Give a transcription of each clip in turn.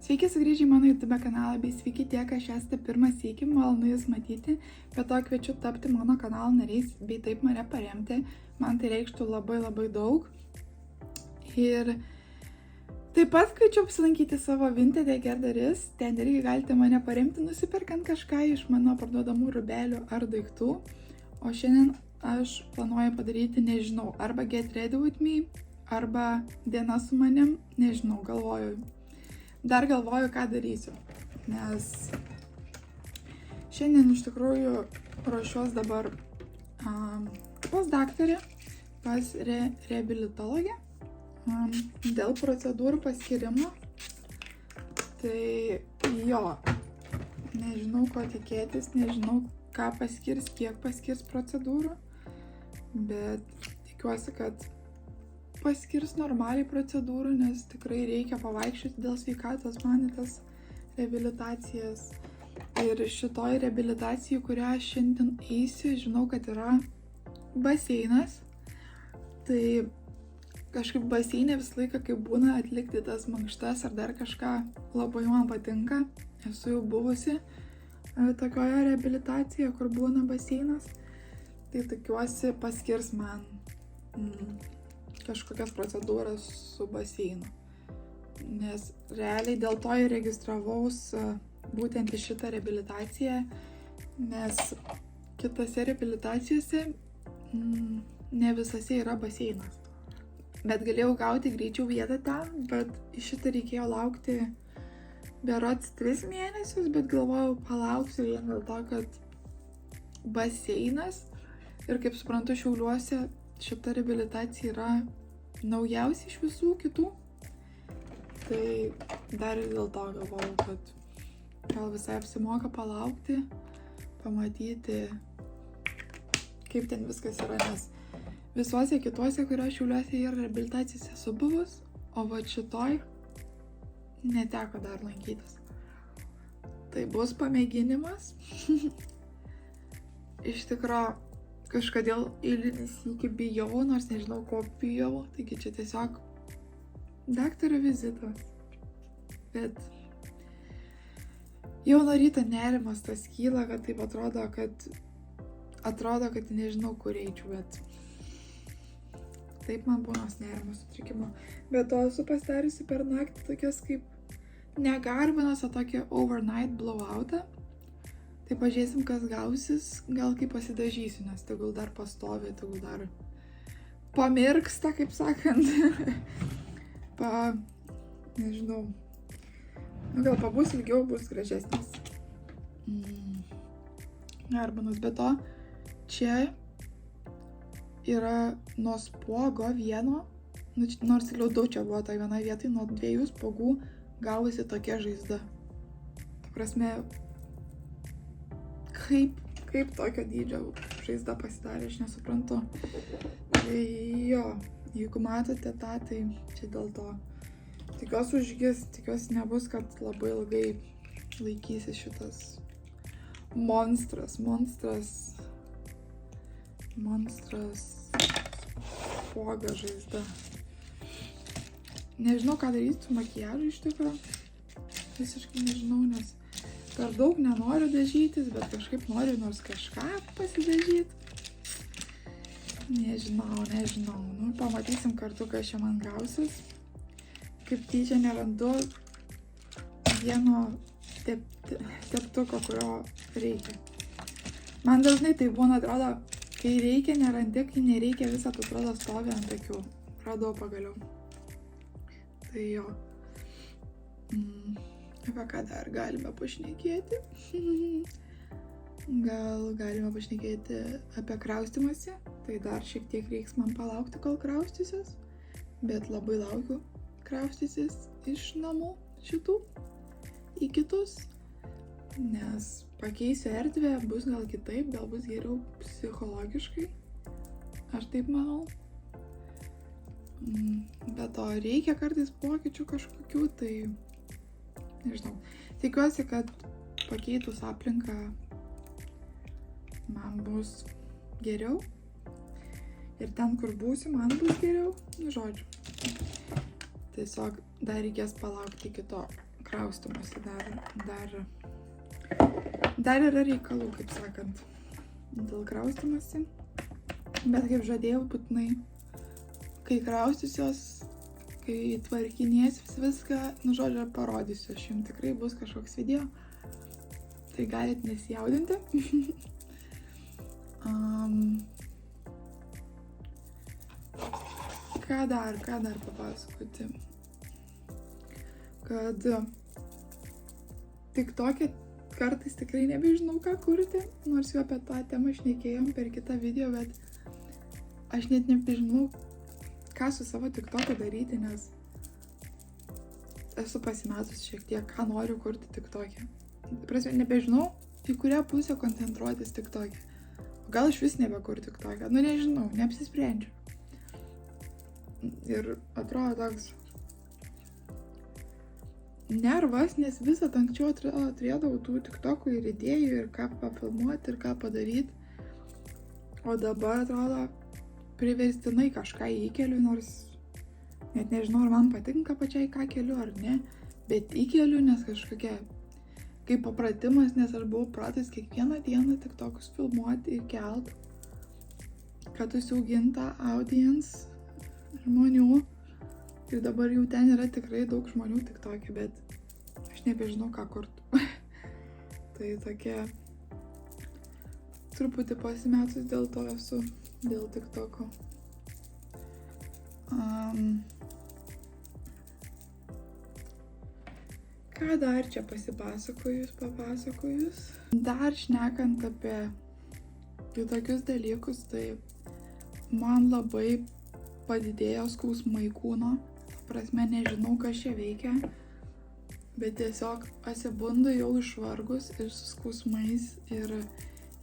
Sveiki sugrįžę į mano YouTube kanalą, bei sveiki tie, kas esate pirmą sykį, malonu jūs matyti, bet to kviečiu tapti mano kanalo nariais, bei taip mane paremti, man tai reikštų labai daug. Ir taip pat kviečiu apsilankyti savo Vinted gerdaris, ten irgi galite mane paremti, nusipirkant kažką iš mano parduodamų rūbelių ar daiktų, o šiandien aš planuoju padaryti, nežinau, arba Get Ready With Me, arba Diena su manim, nežinau, Dar galvoju, ką darysiu, nes šiandien iš tikrųjų ruošiuos dabar pas daktarę, pas reabilitologę, dėl procedūrų paskirimo. Tai jo, nežinau, ko tikėtis, nežinau, ką paskirs, kiek paskirs procedūrų, bet tikiuosi, kad paskirs normaliai procedūrų, nes tikrai reikia pavaikščioti dėl sveikatos man į tas reabilitacijas. Ir šitoj reabilitacijai, kurią aš šiandien eisiu, žinau, kad yra baseinas. Tai kažkaip baseinė visą laiką, kai būna atlikti tas mankštas ar dar kažką, labai man patinka. Esu jau buvusi tokioje reabilitacijoje, kur būna baseinas. Tai tikiuosi paskirs man kažkokias procedūras su baseinu. Nes realiai dėl to ir registravaus būtent į šitą reabilitaciją, nes kitose reabilitacijose ne visose yra baseinas. Bet galėjau gauti greičiau vietą ten, bet iš šitą reikėjo laukti berods 3 mėnesius, bet galvojau, palauksiu vien dėl to, kad baseinas ir kaip suprantu Šiauliuose šita reabilitacija yra naujausia iš visų kitų. Tai dar ir dėl to galvojau, kad gal visai apsimoka palaukti, pamatyti, kaip ten viskas yra, nes visuose kituose, kurio Šiauliuose yra reabilitacijose esu buvus, o va šitoj neteko dar lankytis. Tai bus pamėginimas. Iš tikro, kažkodėl eilinį sykį bijau, nors nežinau, ko bijau, taigi čia tiesiog daktaro vizitas. Bet jau nuo ryto nerimas tas kyla, kad taip atrodo, kad nežinau, kur eičiau, bet taip man būna nerimo sutrikimo. Bet to esu pasidariusi per naktį tokias kaip negarbinas, o tokį overnight blowoutą. Tai pažiūrėsim, kas gausis, gal kaip pasidažysiu, nes tegul dar pastovi, tegul dar pamirksta, kaip sakant. Nežinau, gal pabus ilgiau, bus gražesnis. Garbanas, bet to čia yra nuo spuogo vieno, nors liūdau čia buvo tai viena vietai, nuo 2 spuogų gavosi tokia žaizda. Ta prasme, kaip tokio dydžio žaizda pasidarė, aš nesuprantu. Tai jo, jeigu matote tą, tai čia dėl to. Tikiuosi užgis, tikiuosi nebus, kad labai ilgai laikysis šitas monstras spuoga žaizda. Nežinau, ką daryti su makiažu iš tikrųjų. Visiškai nežinau, nes per daug nenoriu dažytis, bet kažkaip noriu nors kažką pasidažyti. Nežinau. Nu, pamatysim kartu, kas čia man gausis. Kaip tyčia nerandu vieno teptuko, kurio reikia. Man dažnai tai būna, atrodo, kai reikia, nerandi, kai nereikia, visą tu atrodo stovi ant akių. Radau pagaliau. Tai jo. Apie ką dar galime pašnekėti? Gal galime pašnekėti apie kraustymąsi. Tai dar šiek tiek reiks man palaukti, kol kraustysiuos. Bet labai laukiu kraustysis iš namų šitų į kitus. Nes pakeisiu erdvę, bus gal kitaip, gal bus geriau psichologiškai. Aš taip manau. Bet to reikia kartais pokyčių kažkokių, tai nežinau. Tikiuosi, kad pakeitus aplinką man bus geriau. Ir ten, kur būsiu, man bus geriau. Žodžiu. Tiesiog dar reikės palaukti iki to kraustymosi dar yra reikalų, kaip sakant, dėl kraustymosi. Bet kaip žadėjau, būtinai, kai kraustysiuos, kai tvarkinėsiu viską, žodžiu, parodysiu. Aš jums tikrai bus kažkoks video. Tai galit nesijaudinti. Ką dar papasakoti? Kad TikTok'e kartais tikrai nebežinau, ką kurti, nors jau apie tą temą šnekėjom per kitą video, bet aš net nebežinau, ką su savo TikTok'u daryti, nes esu pasimetus šiek tiek, ką noriu kurti TikTok'e. Prasme, nebežinau, į kurią pusę koncentruotis TikTok'e. Gal aš vis nebekur TikTok'e, nežinau, neapsisprendžiu. Ir atrodo toks nervas, nes visat anksčiau turėdavau tų TikTok'ų ir idėjų, ir ką pafilmuoti, ir ką padaryti. O dabar atrodo priverstinai kažką įkeliu, nors net nežinau, ar man patinka pačiai, ką keliu ar ne, bet įkeliu, nes kažkokia kaip papratimas, nes aš buvau pratus kiekvieną dieną TikTok'us filmuoti ir kelt, kad užsiaugintą audience žmonių. Ir dabar jau ten yra tikrai daug žmonių TikTok'e, bet aš nebežinau, ką kurti. Tai tokia truputį pasimetus dėl to esu, dėl TikTok'o. Ką dar čia papasakojus? Dar šnekant apie kitokius dalykus, tai man labai padidėjo skausmai kūno. Prasme, nežinau, kas čia veikia, bet tiesiog atsibundu jau išvargus ir su skausmais, ir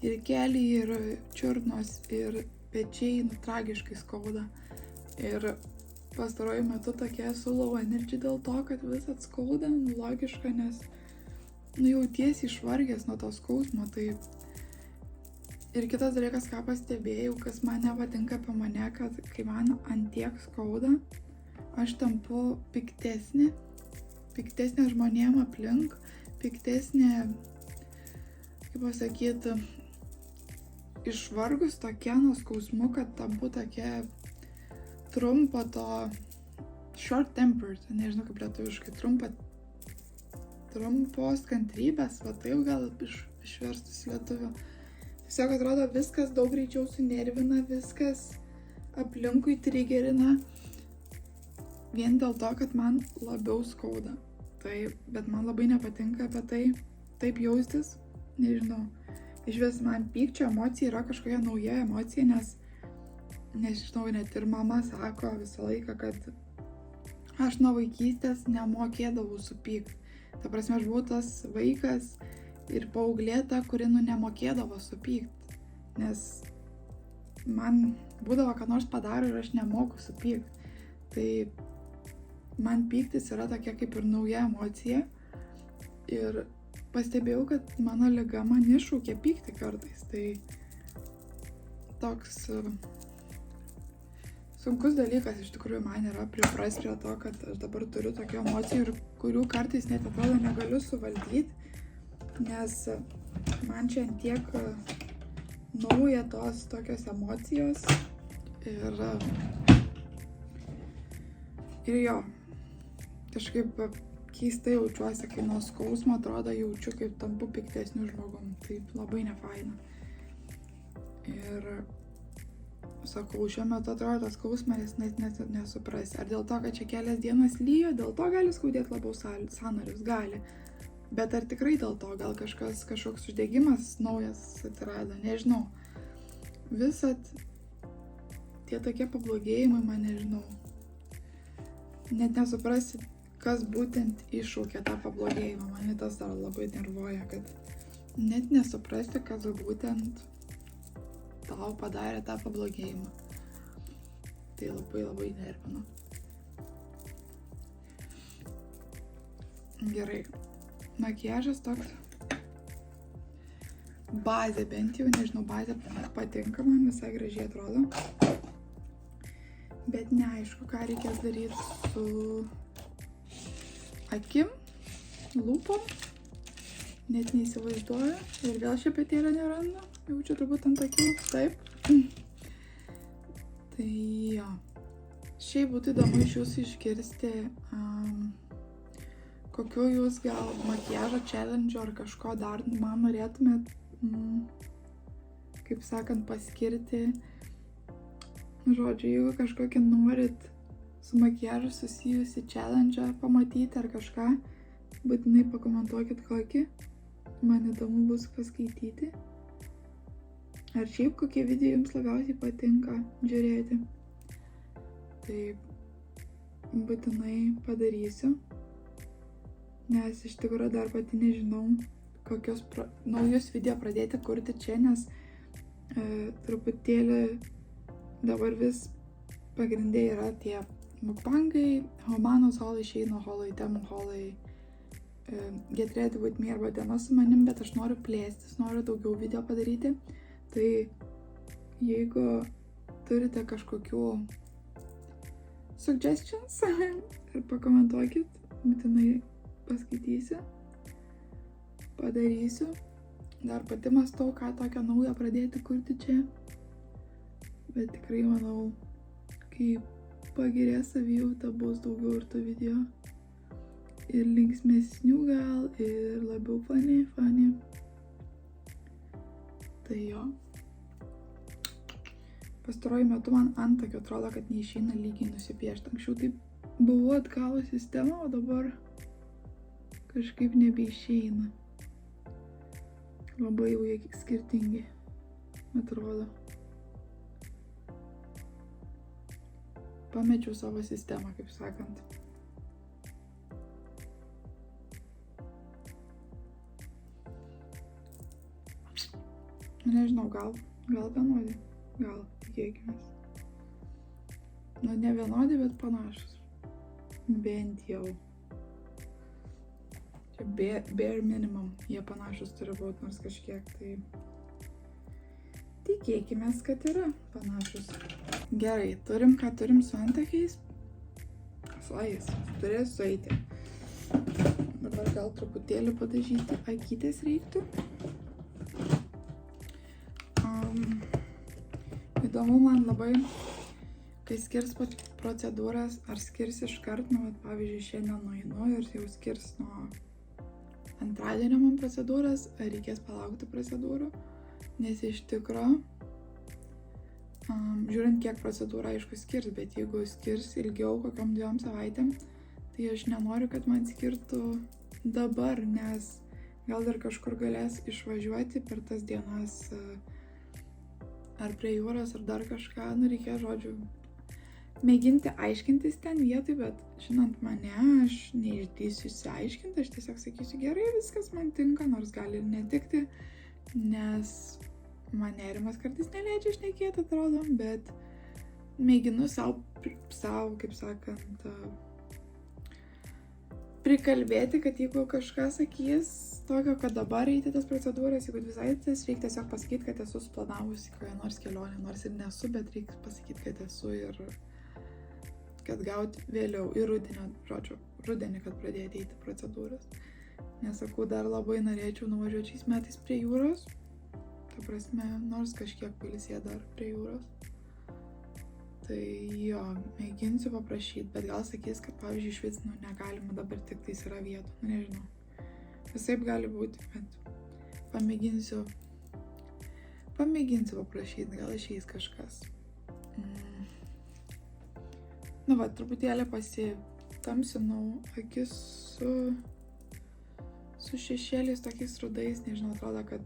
kelį, ir čiurnos, ir pečiai, tragiškai skauda. Ir pastaruoju metu tokia esu low energy dėl to, kad visat skauda, logiška, nes jautiesi išvargęs nuo to skausmo. Tai ir kitas dalykas, ką pastebėjau, kas man nepatinka apie mane, kad kai man antiek skauda, aš tampu piktesnė žmonėm aplink, piktesnė, kaip pasakyti, išvargus tokia nuo skausmų, kad tampu tokia trumpa to short tempered, nežinau kaip lietuviškai, trumpos kantrybės, va taip gal išverstus lietuvių. Tiesiog atrodo, viskas daug greičiau sunervina, viskas aplinkui trigerina. Vien dėl to, kad man labiau skauda. Bet man labai nepatinka apie tai taip jaustis. Nežinau. Iš vis man pykčio emocija yra kažkokia nauja emocija, nes nežinau, net ir mama sako visą laiką, kad aš nuo vaikystės nemokėdavau supykti. Ta prasme, aš buvau tas vaikas ir paauglėta, kuri nemokėdavo supykti. Nes man būdavo, kad nors padaro ir aš nemoku supykti. Tai man pyktis yra tokia kaip ir nauja emocija. Ir pastebėjau, kad mano liga man iššūkė pykti kartais. Tai toks sunkus dalykas iš tikrųjų man yra priprast prie to, kad aš dabar turiu tokių emocijų, kurių kartais net atrodo negaliu suvaldyti, nes man čia tiek nauja tos tokios emocijos ir jo, kažkaip keistai jaučiuosi, kai nuo skausmo atrodo jaučiu, kaip tampu piktesniu žmogum, taip labai nefaina. Ir sakau, šiuo metu atrodo tas skausmas net nesuprasi. Ar dėl to, kad čia kelias dienas lyja, dėl to gali skaudėti labiau sąnarius, gali. Bet ar tikrai dėl to, gal kažkoks uždegimas naujas atsirado, nežinau. Visat tie tokie pablogėjimai, man nežinau. Net nesuprasi, kas būtent iššaukė tą pablogėjimą. Mane tas dar labai nervuoja, kad net nesuprasti, kas būtent tau padarė tą pablogėjimą. Tai labai nervina. Gerai. Makiažas toks. Bazė bent jau, nežinau, bazė patinka man, visai gražiai atrodo. Bet neaišku, ką reikės daryti su akim. lūpom. Net neįsivaizduoju. Ir vėl šepetėlio nerandu. Jaučiu turbūt ant akių. Taip. Tai jo. Šiaip būtų įdomu iš jūsų išgirsti, kokiu jūs gal makiažo challenge ar kažko dar man norėtumėt, kaip sakant, paskirti. Žodžiu, jeigu kažkokį norit su makiažu susijusi challenge pamatyti ar kažką, būtinai pakomentuokit kokį. Man įdomu bus paskaityti. Ar šiaip kokie video jums labiausiai patinka žiūrėti. Tai būtinai padarysiu, nes iš tikrųjų dar pati nežinau, kokius naujus video pradėti kurti čia, nes truputėlį dabar vis pagrindė yra tie mukbangai, Humanos holai, Sheino holai, Temu holai, Get Ready With Me arba Diena su manim, bet aš noriu plėstis, noriu daugiau video padaryti. Tai jeigu turite kažkokių suggestions ir pakomentuokit, būtinai paskaitysiu, padarysiu. Dar pati mąstau, ką tokio naujo pradėti kurti čia. Bet tikrai manau, kai pagerės savijauta, bus daugiau ir tų video. Ir linksmesnių gal, ir labiau funny. Tai jo. Pastaruoju metu man antakio atrodo, kad neišeina lygiai nusipiešti. Anksčiau taip buvau atgavus sistemą, o dabar kažkaip nebeišeina. Labai jau jie skirtingi, atrodo. Pamečiau savo sistemą, kaip sakant. Nežinau, gal vienodi. Gal, tikėkimės. Nu, ne vienodi, bet panašus. Bent jau. Čia bare minimum. Jie panašus turi būti, nors kažkiek, tai tikėkimės, kad yra panašus. Gerai, turim, ką turim su antakiais. Suais, turės sueiti. Dabar gal truputėlį padažyti akytės reiktų. Įdomu man labai, kai skirs procedūras, ar skirs iškart, pavyzdžiui, šiandien nueinu ir jau skirs nuo antradienio man procedūras, ar reikės palaukti procedūrų, nes iš tikro, žiūrint kiek procedūra aišku skirs, bet jeigu skirs ilgiau kokiom 2 savaitėm, tai aš nenoriu, kad man skirtų dabar, nes gal dar kažkur galės išvažiuoti per tas dienas, ar prie jūros, ar dar kažką, reikia, žodžiu, mėginti aiškintis ten vietoj, bet žinant mane, aš neišdrįsiu išsiaiškinti, aš tiesiog sakysiu, gerai, viskas man tinka, nors gali ir netikti, nes man nerimas kartais neleidžia šnekėti, atrodo, bet mėginu savo, kaip sakant, prikalbėti, kad jeigu kažkas sakys tokio, kad dabar eiti tas procedūras, jeigu visai tas reikia tiesiog pasakyti, kad esu suplanavusi kokią nors kelionę, nors ir nesu, bet reikia pasakyti, kad esu ir kad gauti vėliau į rudenį, kad pradėti eiti procedūras. Nesakau, dar labai norėčiau nuvažiuoti šiais metais prie jūros, ta prasme, nors kažkiek pailsėti dar prie jūros. Tai jo, mėginsiu paprašyti, bet gal sakys, kad pavyzdžiui išvis negalima dabar tik tais yra vietų, nežinau. Visaip gali būti, bet pamėginsiu paprašyti, gal išeis kažkas. Nu va, truputėlį pasitamsinau akis su šešėliais tokiais rudais, nežinau, atrodo, kad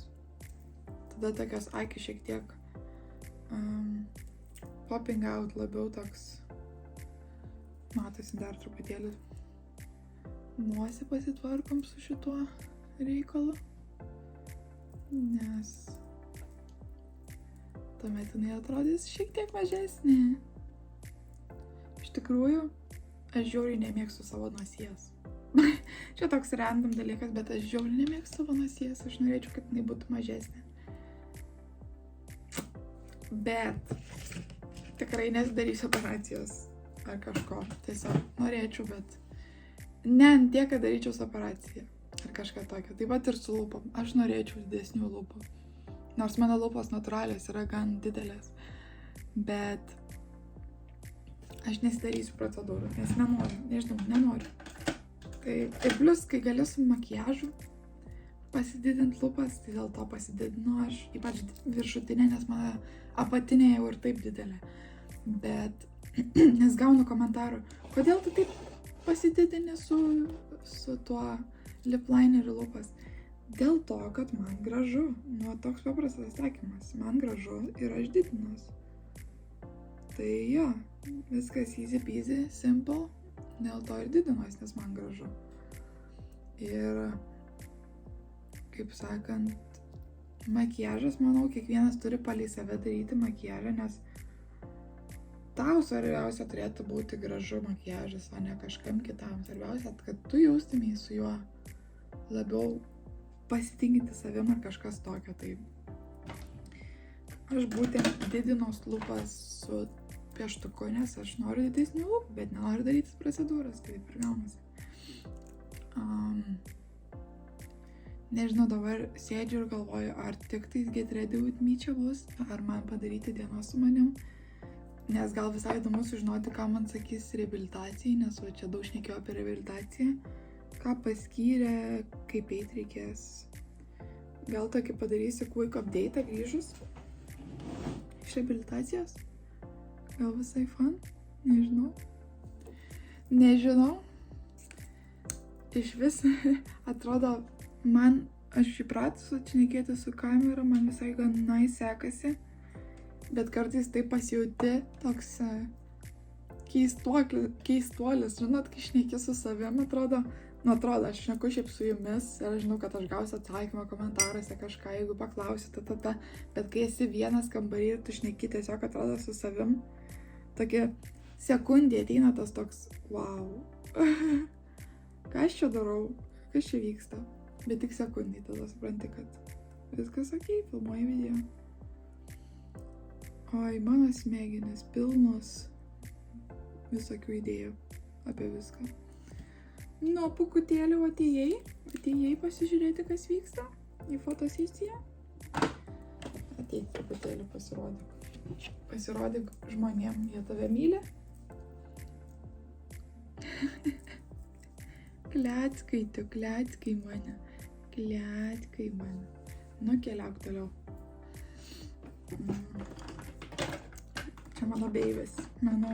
tada tokios akys šiek tiek popping out, labiau toks, matosi dar truputėlį. Nosį pasitvarkom su šituo reikalu, nes tuomet jinai atrodys šiek tiek mažesnė. Iš tikrųjų, aš žiauriai nemėgstu savo nosies. Čia toks random dalykas, bet aš žiauriai nemėgstu savo nosies, aš norėčiau, kad jinai būtų mažesnė. Bet tikrai nesidarysiu operacijos ar kažko, tiesiog norėčiau, bet ne ant tiek, kad daryčiau su operacija. ar kažką tokio. Taip pat ir su lūpom. Aš norėčiau didesnių lūpų. Nors mano lūpos natūralios yra gan didelės. Bet aš nesidarysiu procedūrų, nes nenoriu. Tai plius, kai gali su makiažu pasididinti lūpas, tai dėl to pasididinu aš, ypač viršutinė, nes mano apatinė jau ir taip didelė. Bet, nes gaunu komentarų, kodėl tu taip pasididini su tuo lip lineriu lūpas? Dėl to, kad man gražu. Nu, toks paprastas atsakymas. Man gražu ir aš didinuos. Tai jo, viskas easy peasy, simple. Dėl to ir didinuos, nes man gražu. Ir, kaip sakant, makiažas, manau, kiekvienas turi palei save daryti makiažą, nes tau svarbiausia turėtų būti gražu makiažas, o ne kažkam kitam. Svarbiausia, kad tu jaustumei su juo labiau pasitikinti savim ar kažkas tokio. Tai aš būtent didinos lūpas su pieštuku, nes aš noriu didesnių lūpų, bet nenoriu daryti procedūros, tai taip ir gaunasi. Nežinau, dabar sėdžiu ir galvoju, ar tik tais Get Ready With Me čia bus, ar man padaryti dienos su manim, nes gal visai įdomu sužinoti, ką man sakys reabilitacijai, nes va čia daug šnekėjau apie reabilitaciją, ką paskyrė, kaip eit reikės. Gal tokį padarysiu quick update grįžus iš reabilitacijos. Gal visai fun? Nežinau. Iš vis atrodo, aš įpratus šnekėti su kamera, man visai ganai sekasi, bet kartais taip pasijauti toks keistuolis, žinot, kai šneki su savim, atrodo, aš šneku šiaip su jumis ir aš žinau, kad aš gausiu atsakymą komentaruose kažką, jeigu paklausiu, bet kai esi vienas kambarį ir tu šneki tiesiog atrodo su savim, tokia sekundė ateina tas toks, wow, ką aš čia darau, kas čia vyksta, bet tik sekundė, tada supranti, kad viskas okei, filmuoji video. Oi, mano smegenys pilnos visokių idėjų apie viską. Nu, pukutėlių atėjai pasižiūrėti, kas vyksta į fotosesiją. Ateik truputėlį pasirodyk žmonėm, jie tave myli. Kleckai mane. Nu, keliauk toliau. Čia mano beivis, mano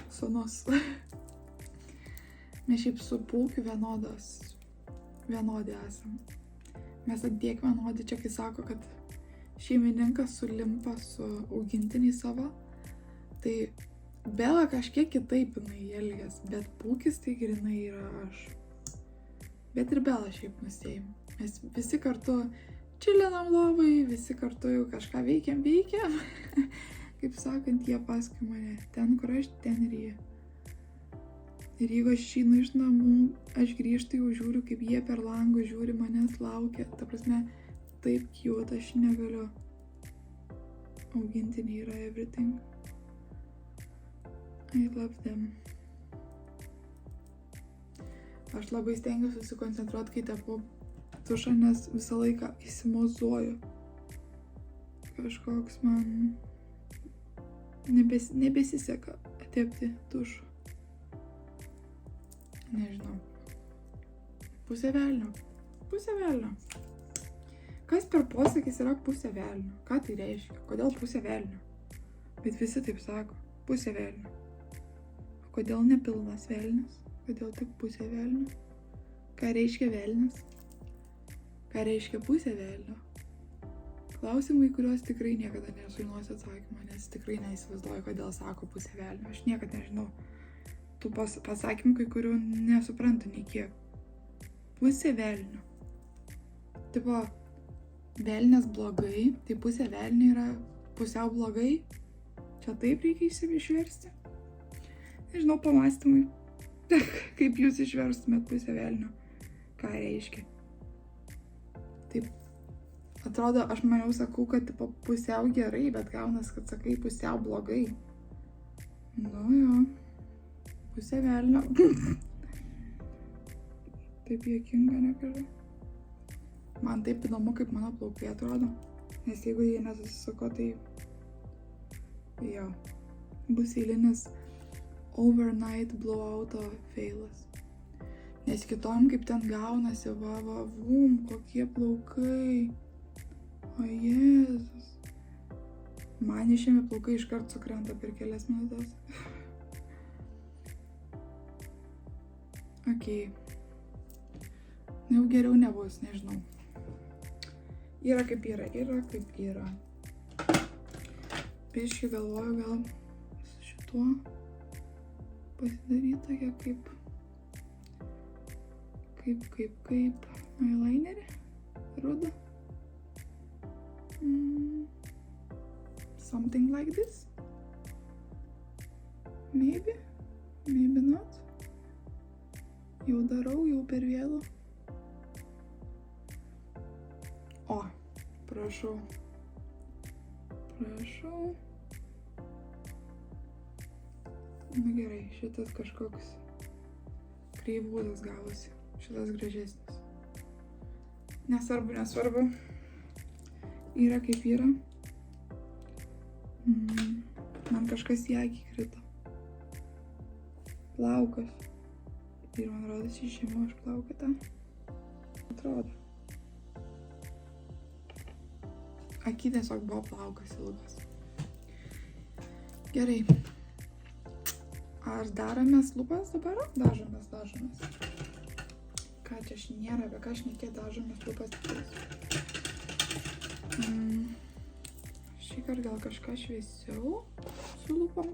sūnus. Mes šiaip su Pūkiu vienodi esam. Mes atiek vienodi, čia kai sako, kad šeimininkas sulimpa su augintiniai savo, tai Bela kažkiek kitaip jinai elgias, bet Pūkis tai grinai yra aš. Bet ir Bela šiaip nusėjim. Mes visi kartu čilinam lovai, visi kartu jau kažką veikiam. Kaip sakant, jie paskui mane. Ten, kur aš, ten ir jie. Ir jeigu aš išeinu iš namų, aš grįžtu jau žiūriu, kaip jie per langą žiūri, manęs laukia. Ta prasme, taip cute, aš negaliu. Augintiniai yra everything. I love them. Aš labai stengiuosi susikoncentruoti, kai tepu tušą, nes visą laiką įsimozuoju. Kažkoks man nebesiseka tepti tušą. Nežinau. Pusė velnio. Kas per posakis yra pusė velnio? Ką tai reiškia? Kodėl pusė velnio? Bet visi taip sako. Pusė velnio. O kodėl ne pilnas velnias? Kodėl tik pusė velnio? Ką reiškia velnias? Ką reiškia pusė velnio? Klausimai, kuriuos tikrai niekada nesužinosiu atsakymą, nes tikrai neįsivaizduoju, kodėl sako pusė velnio. Aš niekada nežinau. Tų pasakymų, kai kurių nesuprantu nei kiek. Pusė velnio. Tipo, velnias blogai, tai pusė velnio yra pusiau blogai. Čia taip reikia išversti. Nežinau, pamastymai. Kaip jūs išverstumėt pusę velnio? Ką reiškia? Taip, atrodo, aš maniau sakau, kad tipo, pusiau gerai, bet gaunas, kad sakai pusiau blogai. Nu jo, pusė velnio. taip juokinga, nekalbė. Man taip įdomu, kaip mano plaukai atrodo. Nes jeigu jie nesusisuko, tai jo, bus eilinis overnight blowouto failas. Nes kitom kaip ten gaunasi, vum, kokie plaukai. O Jėzus. Man išėmė plaukai iškart sukrenta per kelias minutės. Okei. Jau geriau nebus, nežinau. Yra kaip yra. Biškį galvoju, gal su šituo pasidaryti tokia kaip eyelinerį rudą. Something like this. Maybe not. Jau darau, jau per vėlu. O, prašau. Na gerai, šitas kažkoks kreivūdas gavosi. Šitas gražesnis. Nesvarbu. Yra kaip yra. Man kažkas į akį krito. Plaukas. Ir man rodos išėmiau aš plauką tą. Atrodo. Akį tiesiog buvo plaukas ilgas. Gerai. Ar daromės lūpas dabar? Dažomės. Ką čia nėra, apie ką šnekėt, dažomės lūpas tikrais. Šįkart gal kažką šviesiau su lūpom.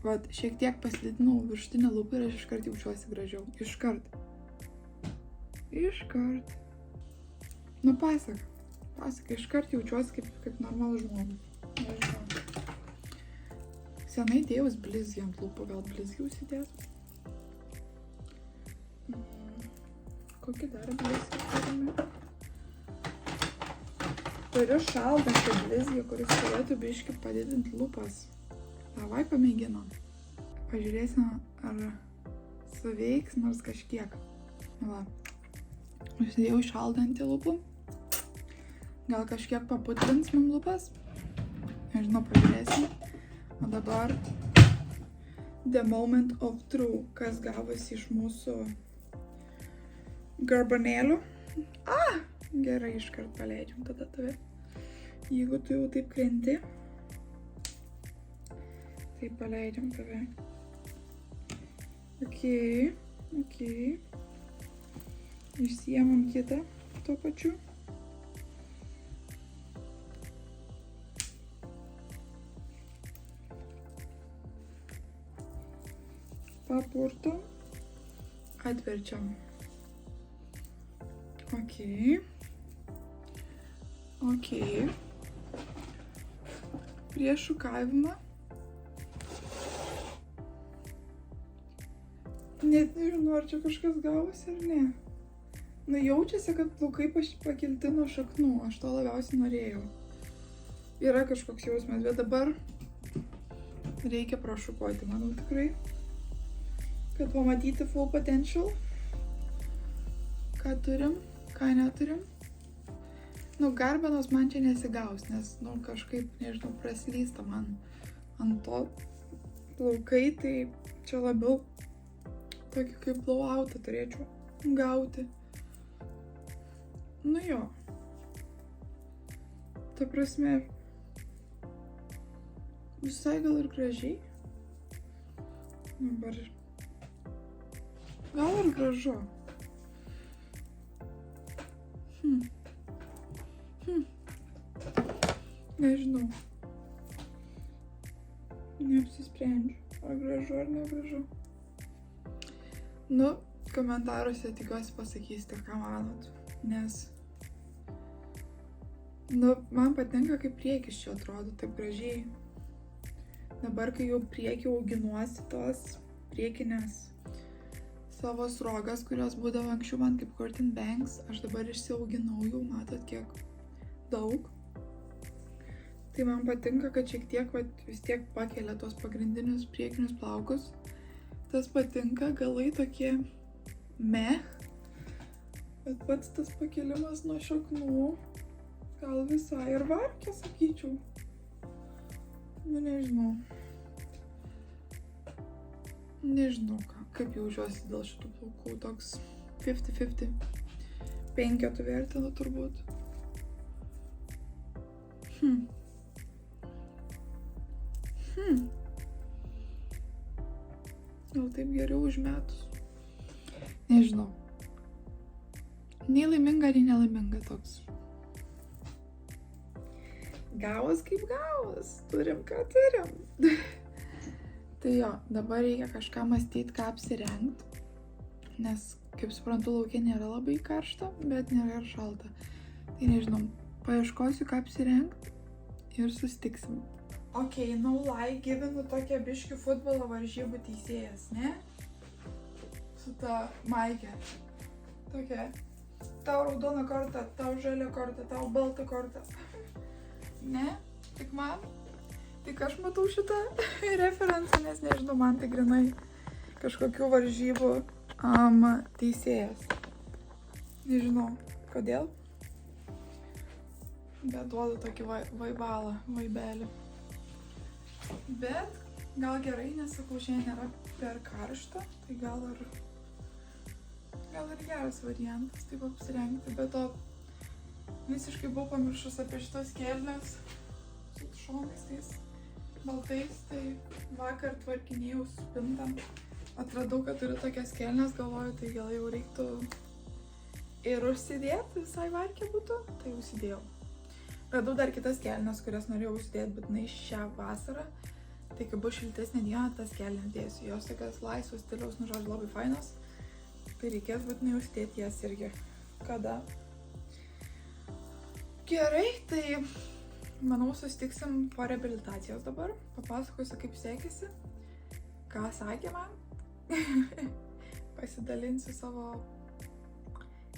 Vat, šiek tiek pasididinau viršutinę lūpą ir aš iškart jaučiuosi gražiau. Iškart. Nu, pasak, iškart jaučiuosi kaip normalus žmogus. Nežinau. Senai dėjus blizgį ant lūpų, gal blizgį užsidėsiu. Kokį dar blizgį turime? Turiu šaldantį blizgį, kuris turėtų biškį padidinti lūpas. Davai pamėginom. Pažiūrėsim, ar suveiks nors kažkiek. Va. Užsidėjau šaldantį lūpų. Gal kažkiek paputrins man lūpas. Nežinau, pažiūrėsim. O dabar the moment of truth, kas gavosi iš mūsų garbanėlių. Gerai, iškart paleidžiam tada tave. Jeigu tu jau taip krenti, tai paleidžiam tave. Okei. Išsiemam kitą tuo pačiu. Papurtom. Atverčiam. Okei. Prieš šukavimą. Net nežinau, ar čia kažkas gavosi ar ne. Nu, jaučiasi, kad plaukai pakelti nuo šaknų. Aš to labiausiai norėjau. Yra kažkoks jausmas, bet dabar reikia prašukuoti, manau tikrai. Kad pamatyti full potential. Ką turim, ką neturim. Nu, garbanos man čia nesigaus, nes, kažkaip, nežinau, praslysta man ant to plaukai, tai čia labiau tokį kaip blowoutą turėčiau gauti. Nu jo. Ta prasme, visai gal ir gražiai. Dabar gal ir gražu. Nežinau. Neapsisprendžiu, ar gražu, ar negražu. Nu, komentaruose tikiuosi pasakysite, ką manot, nes man patinka, kaip priekis čia atrodo taip gražiai. Dabar, kai jau priekį auginuosi tos priekinės savo sruogas, kurios būdavo anksčiau man kaip curtain bangs, aš dabar išsiauginau jau, matot, kiek daug. Tai man patinka, kad šiek tiek vis tiek pakelia tos pagrindinius priekinius plaukus. Tas patinka, galai tokie bet pats tas pakelimas nuo šaknų gal visai ir vargė, sakyčiau. Nu, nežinau. Nežinau, kaip jaučiuosi dėl šitų plaukų, toks 50-50. 5 vertinu turbūt. Gal taip geriau užmetus. Nežinau. Nei laiminga, nei nelaiminga toks. Gavos kaip gavos. Turim, ką turim. Tai jo, dabar reikia kažką mąstyti, ką apsirengti. Nes, kaip suprantu, lauke nėra labai karšta, bet nėra ir šalta. Tai nežinau, paieškosiu, ką apsirengti ir susitiksim. Ok, no lie, gyvenu tokia biškių futbolo varžybų teisėjas, ne? Su ta maikė. Tokia. Tau raudona korta, tau žalia korta, tau balta korta. Ne? Tik man? Tik aš matau šitą referenciją, nes nežinau, man tai grinai kažkokių varžybų teisėjas. Nežinau, kodėl. Bet duodu tokį vaibelį. Bet gal gerai, nes sakau, šiandien nėra per karšta, tai gal ir geras variantas taip apsirengti. Bet to visiškai buvau pamiršus apie šitos kelnes su šonais tais baltais, tai vakar tvarkinėjau spintą. Atradau, kad turiu tokias kelnes, galvoju, tai gal jau reiktų ir užsidėti, visai varkė būtų, tai užsidėjau. Radau dar kitas kelnes, kurias norėjau užsidėti būtinai šią vasarą. Tai kai bus šiltesnė diena, tas kelnes dėsiu. Jos tokias laisvos stiliaus, nu žodžiu, labai fainos. Tai reikės būtinai užsidėti jas irgi. Kada? Gerai, tai manau susitiksim po reabilitacijos dabar. Papasakosiu, kaip sekėsi, ką sakė man. Pasidalinsiu savo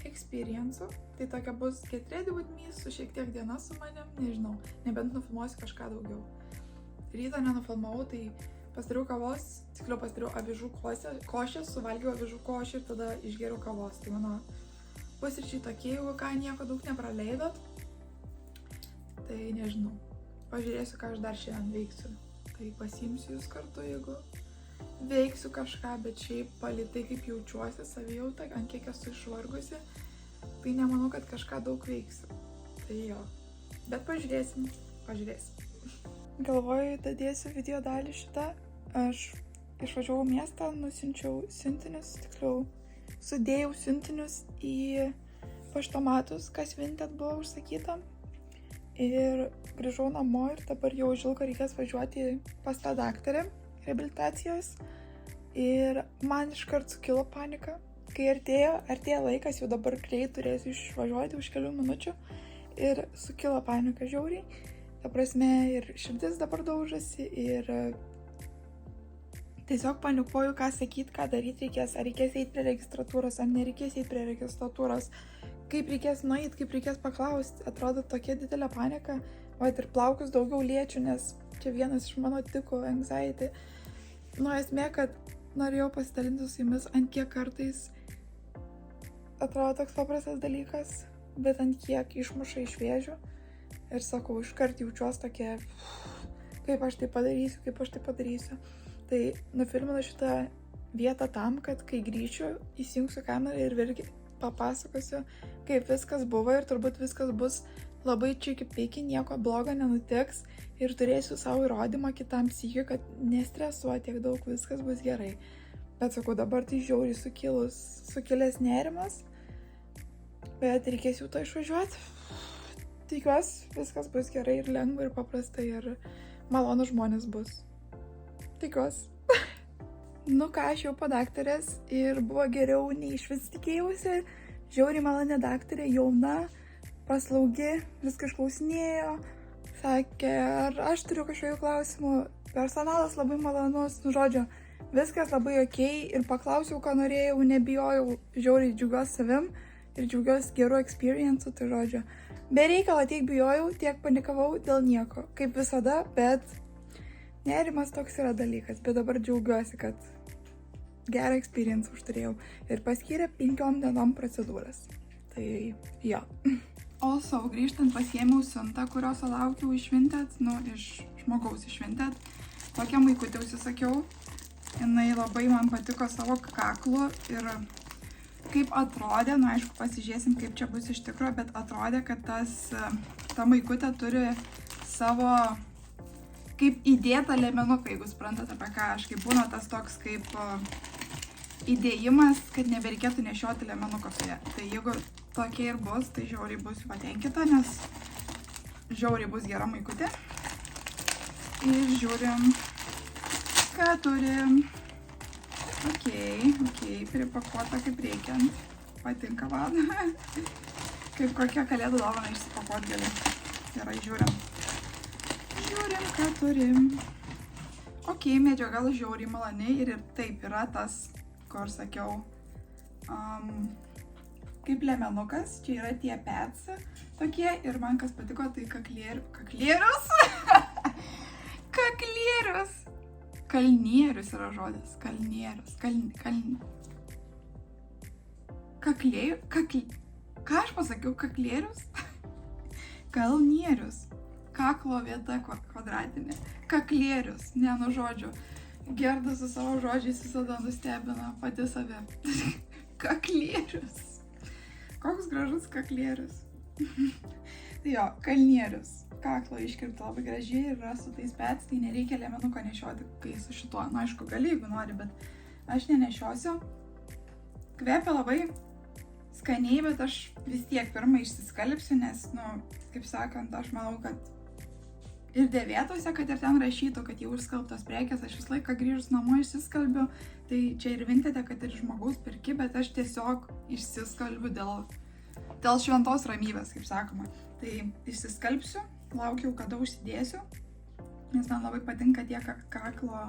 experience'u. Tai tokia bus Get Ready With Me su šiek tiek diena su manim, nežinau, nebent nufilmuosiu kažką daugiau. Rytą nenufilmavau, tai pasidariau kavos, tiksliau pasidariau avižų košę, suvalgiau avižų košę ir tada išgeriau kavos. Tai mano pusryčiai tokie, jeigu ką, nieko daug nepraleidot. Tai nežinau, pažiūrėsiu, ką aš dar šiandien veiksiu. Tai pasiimsiu jūs kartu, jeigu veiksiu kažką, bet šiaip palitai kaip jaučiuosi savijautą, ant kiek esu išvargusi, tai nemanau, kad kažką daug veiksiu. Tai jo, bet pažiūrėsim. Galvoju, dadėsiu video dalį šitą. Aš išvažiavau miestą, nusiunčiau siuntinius, tiksliau, sudėjau siuntinius į paštomatus, kas Vinted buvo užsakyta. Ir grįžau namo ir dabar jau žilko reikės važiuoti pas tą daktarę reabilitacijos. Ir man iškart sukilo panika, kai artėja laikas, jau dabar greit turėsiu išvažiuoti už kelių minučių. Ir sukilo panika žiauriai. Ta prasme, ir širdis dabar daužasi, ir tiesiog panikuoju, ką sakyti, ką daryti reikės. Ar reikės eiti prie registratūros, ar nereikės eiti prie registratūros. Kaip reikės nueiti, kaip reikės paklausti. Atrodo tokia didelė panika. O ir plaukus daugiau liečiu, nes čia vienas iš mano tikų anxiety. Nu, esmė, kad norėjau pasidalinti su jumis, ant kiek kartais atrodo toks paprastas dalykas, bet ant kiek išmuša iš vėžių. Ir sakau, iškart jaučiuos tokia, kaip aš tai padarysiu. Tai nufilminu šitą vietą tam, kad kai grįšiu, įsijungsiu kamerą ir vėlgi papasakosiu, kaip viskas buvo ir turbūt viskas bus labai čiki-piki, nieko blogo nenutiks ir turėsiu savo įrodymą kitam sykį, kad nestresuoti tiek daug, viskas bus gerai. Bet sakau, dabar tai žiauriai sukilęs nerimas, bet reikės jau to išvažiuoti. Tikiuosi, viskas bus gerai ir lengva ir paprasta ir malonu žmonės bus. Tikiuosi. Nu ką, aš jau po daktarės ir buvo geriau nei išvis tikėjausi. Žiauriai maloni daktarė, jauna, paslaugi, viską išklausinėjo. Sakė, ar aš turiu kažkokių klausimų. Personalas labai malonus, nu žodžiu, viskas labai okei ir paklausiau, ką norėjau, nebijojau, žiauriai džiaugiuosi savim ir džiaugiuosi geru experience'u, tai žodžiu. Be reikalo tiek bijojau, tiek panikavau dėl nieko, kaip visada, bet nerimas toks yra dalykas, bet dabar džiaugiuosi, kad gerą experience užturėjau ir paskyrė 5 dienom procedūras. Tai jo. Also, grįžtant pasiėmiau siuntą, kurios laukiau iš Vinted, iš žmogaus iš Vinted. Tokią maikutę užsisakiau. Jinai labai man patiko savo kaklu ir kaip atrodė, aišku, pasižiūrėsim, kaip čia bus iš tikro, bet atrodė, kad ta maikutė turi savo kaip įdėtą liemenuką, jeigu suprantate apie ką aš, kaip būna tas toks kaip įdėjimas, kad nebereikėtų nešioti liemenuko su ja. Tai jeigu tokia ir bus, tai žiauriai bus patenkinta, nes žiauriai bus gera maikutė. Ir žiūrim, ką turim. Ok, pripakuota kaip reikiant. Patinka man. Kaip kokia kalėdų dovana išsipakuot gali. Gerai, žiūrim. Žiūrim, ką turim. Ok, medžiaga žiauriai maloni ir taip yra tas, kur sakiau, kaip liemenukas. Čia yra tie pads tokie ir man kas patiko, tai kaklierius. Kaklierius. Kalnierius yra žodis. Kalnierius. Ką aš pasakiau? Kaklierius? Kalnierius. Kaklo vieta kvadratinė. Kaklierius. Ne, nu žodžiu. Gerda su savo žodžiais visada nustebina pati save. Kaklierius. Koks gražus kaklierius. Tai jo, kalnierius. Kaklo iškirpta labai gražiai ir yra su tais pads, tai nereikia liemenuko nešioti, kai su šituo. Aišku, gali, jeigu nori, bet aš nenešiosiu. Kvepia labai skaniai, bet aš vis tiek pirmą išsiskalbsiu, nes, kaip sakant, aš manau, kad ir dėvėtose, kad ir ten rašytų, kad jau išskalbtos prekės, aš visą laiką grįžus namo išsiskalbiu, tai čia ir Vintede, kad ir žmogaus pirki, bet aš tiesiog išsiskalbiu dėl šventos ramybės, kaip sakoma. Tai išsiskalbsiu, laukiau, kada užsidėsiu, nes man labai patinka tie kaklo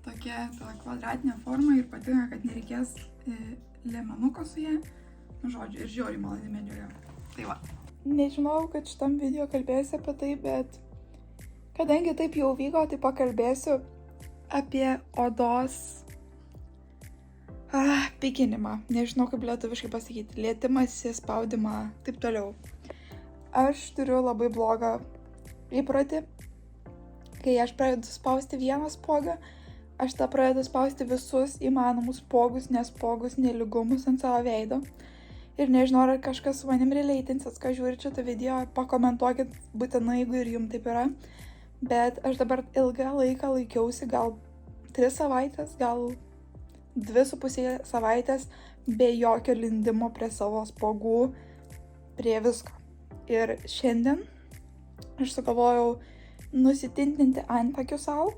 tokia kvadratinė forma ir patinka, kad nereikės liemenuko su ja. Žodžiu, ir žiauriai maloni medžiaga. Tai va. Nežinau, kad šitam video kalbėsiu apie tai, bet kadangi taip jau vyko, tai pakalbėsiu apie odos pykinimą. Nežinau, kaip lietuviškai pasakyti. Lietimąsi, spaudimą, taip toliau. Aš turiu labai blogą įprotį. Kai aš pradedu spausti vieną spuogą, aš tą pradedu spausti visus įmanomus spuogus, nespuogus, nelygumus ant savo veido. Ir nežinau, ar kažkas su manim releitinsis, ką žiūri šitą video, pakomentuokit būtinai, jeigu ir jums taip yra. Bet aš dabar ilgą laiką laikiausi, gal 3 savaitės, gal 2,5 savaitės be jokio lindimo prie savo spuogų, prie visko. Ir šiandien aš sugalvojau nusitintinti antakių savo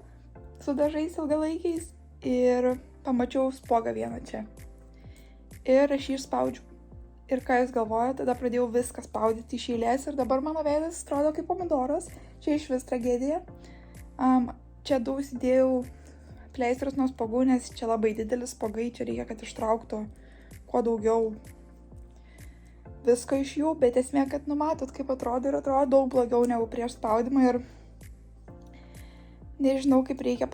su dažais ilgalaikiais ir pamačiau spuogą vieną čia. Ir aš jį išspaudžiu. Ir ką jūs galvojate, tada pradėjau viską spaudyti iš eilės ir dabar mano veidas atrodo kaip pomidoras. Čia iš vis tragedija. Čia daug įdėjau pleistrus nuo spuogų, nes čia labai didelis spuogai, čia reikia, kad ištrauktų kuo daugiau visko iš jų, bet esmė, kad matot, kaip atrodo ir atrodo daug blogiau negu prieš spaudimą ir nežinau, kaip reikia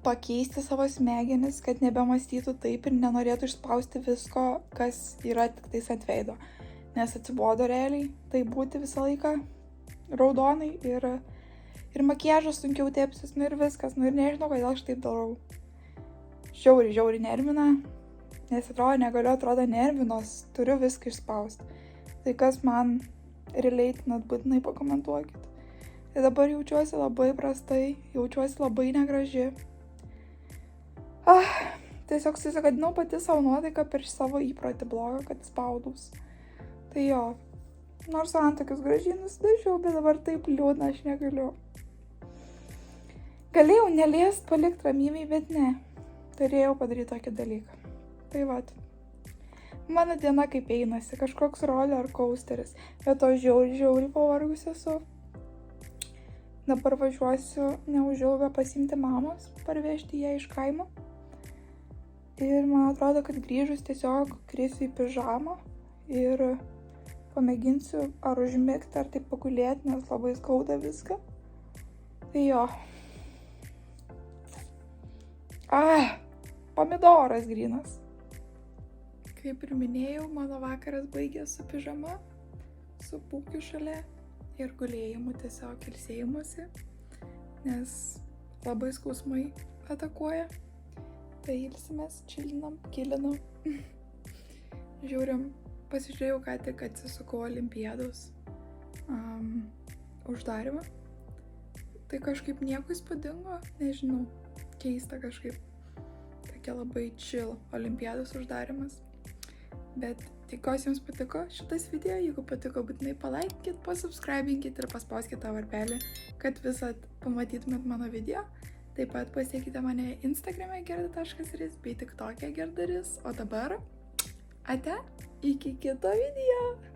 pakeisti savo smegenis, kad nebemąstytų taip ir nenorėtų išspausti visko, kas yra tik tais ant veido. Nes atsibodo realiai tai būti visą laiką raudonai ir makiažas sunkiau tepsis, ir viskas, ir nežinau, kodėl aš taip darau. Žiauriai nervina. Nes atrodo nervinos, turiu viską išspausti. Tai kas man releitinat, būtinai pakomentuokit. Tai dabar jaučiuosi labai prastai, jaučiuosi labai negraži. Tiesiog susigadinau pati savo nuotaiką per savo įprotį blogą, kad spaudus. Tai jo, nors antakius gražiai nusidažiau, bet dabar taip liūdna, aš negaliu. Galėjau neliest, palikti ramybėj, bet ne. Turėjau padaryti tokį dalyką. Tai vat. Mano diena kaip einasi, kažkoks roller coasteris, bet to žiauriai pavargus esu. Dabar važiuosiu neužilgo pasiimti mamos, parvežti ją iš kaimo. Ir man atrodo, kad grįžus tiesiog krisiu į pižamą ir pamėginsiu ar užmigti, ar taip pagulėti, nes labai skauda viską. Tai jo. pomidoras grynas. Kaip ir minėjau, mano vakaras baigės su pižama, su pūkiu šalia ir gulėjimu, tiesiog ilsėjimuose, nes labai skausmai atakuoja. Tai ilsimės, čilinam, kilinam. Žiūrim, pasižiūrėjau, ką tik atsisukau olimpiados uždarimą. Tai kažkaip nieko įspūdingo, nežinau, keista kažkaip. Tokia labai chill olimpiados uždarimas. Bet tikiuosi jums patiko šitas video, jeigu patiko, būtinai palaikinkit, pasubscribinkit ir paspauskit tą varpelį, kad visat pamatytumėt mano video. Taip pat pasiekite mane Instagrame gerda.ris bei TikTok'e gerdaris. O dabar ate, iki kito video!